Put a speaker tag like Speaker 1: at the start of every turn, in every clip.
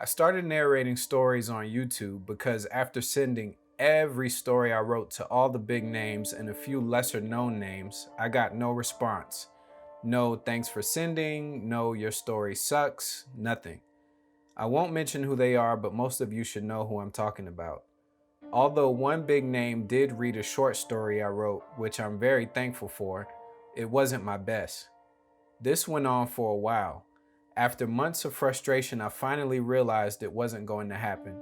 Speaker 1: I started narrating stories on YouTube because after sending every story I wrote to all the big names and a few lesser known names, I got no response. No thanks for sending, no your story sucks, nothing. I won't mention who they are, but most of you should know who I'm talking about. Although one big name did read a short story I wrote, which I'm very thankful for, it wasn't my best. This went on for a while. After months of frustration, I finally realized it wasn't going to happen.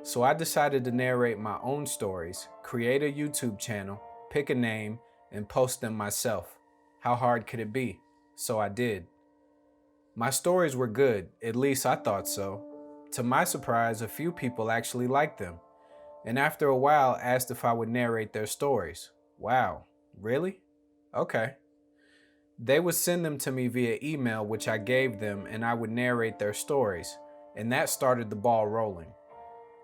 Speaker 1: So I decided to narrate my own stories, create a YouTube channel, pick a name, and post them myself. How hard could it be? So I did. My stories were good, at least I thought so. To my surprise, a few people actually liked them, and after a while asked if I would narrate their stories. Wow, really? Okay. They would send them to me via email, which I gave them, and I would narrate their stories, and that started the ball rolling.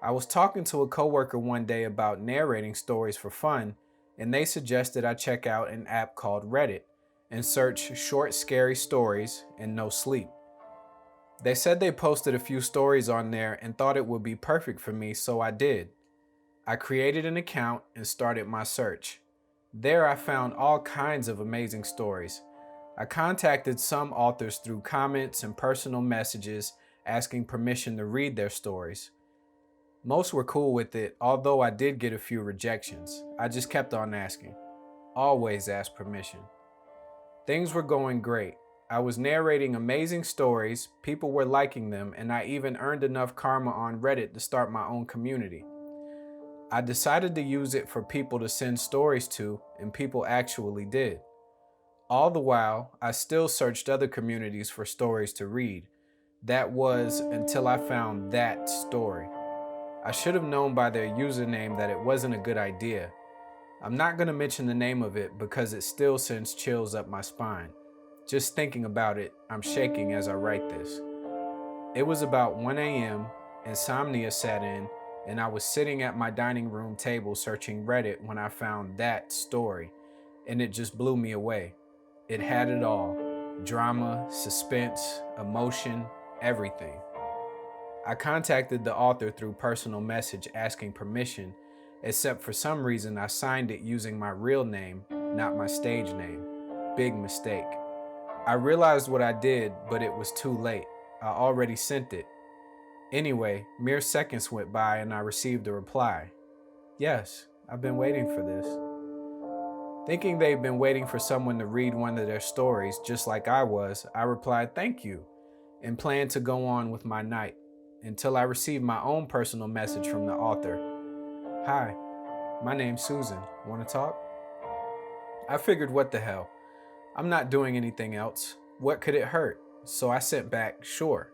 Speaker 1: I was talking to a coworker one day about narrating stories for fun, and they suggested I check out an app called Reddit and search short, scary stories and no sleep. They said they posted a few stories on there and thought it would be perfect for me, so I did. I created an account and started my search. There I found all kinds of amazing stories. I contacted some authors through comments and personal messages asking permission to read their stories. Most were cool with it, although I did get a few rejections. I just kept on asking. Always ask permission. Things were going great. I was narrating amazing stories, people were liking them, and I even earned enough karma on Reddit to start my own community. I decided to use it for people to send stories to, and people actually did. All the while, I still searched other communities for stories to read. That was until I found that story. I should have known by their username that it wasn't a good idea. I'm not going to mention the name of it because it still sends chills up my spine. Just thinking about it, I'm shaking as I write this. It was about 1 a.m., insomnia set in, and I was sitting at my dining room table searching Reddit when I found that story, and it just blew me away. It had it all: drama, suspense, emotion, everything. I contacted the author through personal message asking permission, except for some reason I signed it using my real name, not my stage name. Big mistake. I realized what I did, but it was too late. I already sent it. Anyway, mere seconds went by and I received a reply. Yes, I've been waiting for this. Thinking they'd been waiting for someone to read one of their stories just like I was, I replied thank you and planned to go on with my night until I received my own personal message from the author. Hi, my name's Susan. Want to talk? I figured what the hell. I'm not doing anything else. What could it hurt? So I sent back, sure.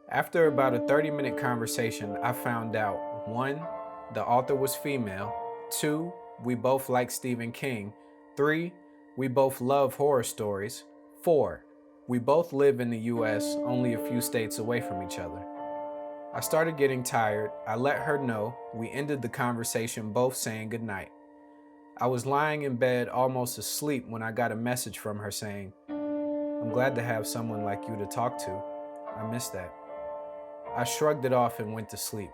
Speaker 1: After about a 30-minute conversation, I found out 1. The author was female. 2. We both like Stephen King. 3. We both love horror stories. 4. We both live in the US, only a few states away from each other. I started getting tired. I let her know. We ended the conversation both saying goodnight. I was lying in bed almost asleep when I got a message from her saying, I'm glad to have someone like you to talk to. I miss that. I shrugged it off and went to sleep.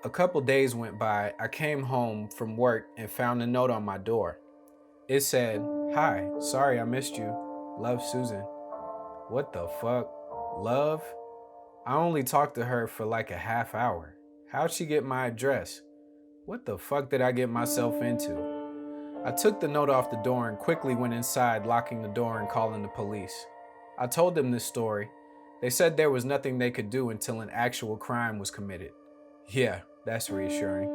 Speaker 1: A couple days went by. I came home from work and found a note on my door. It said, Hi, sorry I missed you. Love, Susan. What the fuck? Love? I only talked to her for like a half hour. How'd she get my address? What the fuck did I get myself into? I took the note off the door and quickly went inside, locking the door and calling the police. I told them this story. They said there was nothing they could do until an actual crime was committed. Yeah, that's reassuring.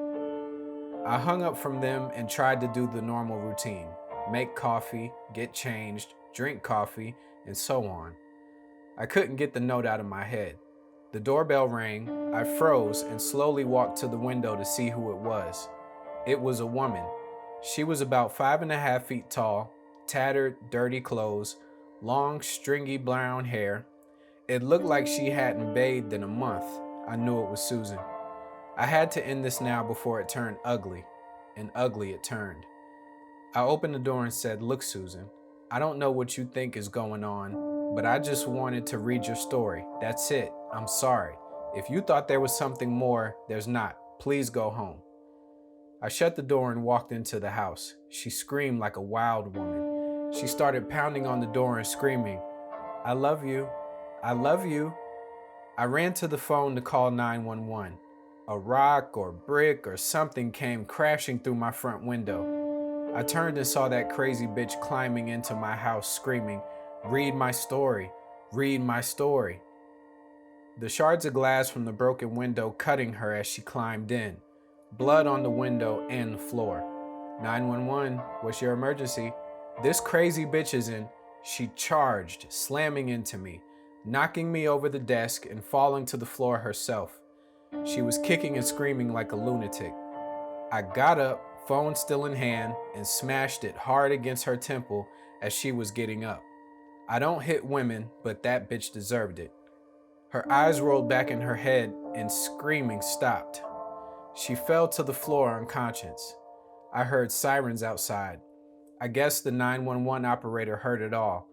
Speaker 1: I hung up from them and tried to do the normal routine. Make coffee, get changed, drink coffee, and so on. I couldn't get the note out of my head. The doorbell rang. I froze and slowly walked to the window to see who it was. It was a woman. She was about 5.5 feet tall, tattered, dirty clothes, long, stringy brown hair. It looked like she hadn't bathed in a month. I knew it was Susan. I had to end this now before it turned ugly, and ugly it turned. I opened the door and said, Look, Susan, I don't know what you think is going on, but I just wanted to read your story. That's it. I'm sorry. If you thought there was something more, there's not. Please go home. I shut the door and walked into the house. She screamed like a wild woman. She started pounding on the door and screaming, "I love you. I love you." I ran to the phone to call 911. A rock or brick or something came crashing through my front window. I turned and saw that crazy bitch climbing into my house screaming, "Read my story. Read my story." The shards of glass from the broken window cutting her as she climbed in. Blood on the window and the floor. 911, what's your emergency? This crazy bitch is in. She charged, slamming into me, knocking me over the desk and falling to the floor herself. She was kicking and screaming like a lunatic. I got up, phone still in hand, and smashed it hard against her temple as she was getting up. I don't hit women, but that bitch deserved it. Her eyes rolled back in her head and screaming stopped. She fell to the floor unconscious. I heard sirens outside. I guess the 911 operator heard it all.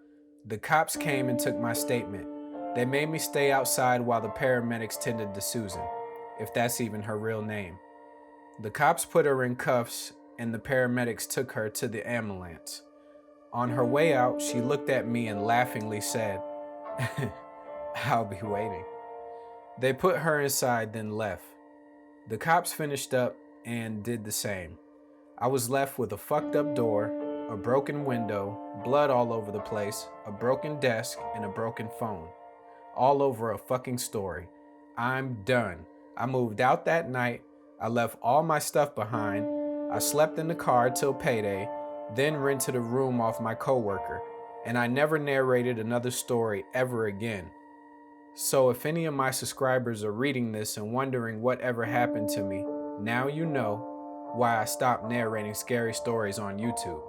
Speaker 1: The cops came and took my statement. They made me stay outside while the paramedics tended to Susan, if that's even her real name. The cops put her in cuffs and the paramedics took her to the ambulance. On her way out, she looked at me and laughingly said, "I'll be waiting." They put her inside, then left. The cops finished up and did the same. I was left with a fucked up door, a broken window, blood all over the place, a broken desk, and a broken phone. All over a fucking story. I'm done. I moved out that night. I left all my stuff behind. I slept in the car till payday, then rented a room off my coworker, and I never narrated another story ever again. So if any of my subscribers are reading this and wondering what ever happened to me, now you know why I stopped narrating scary stories on YouTube.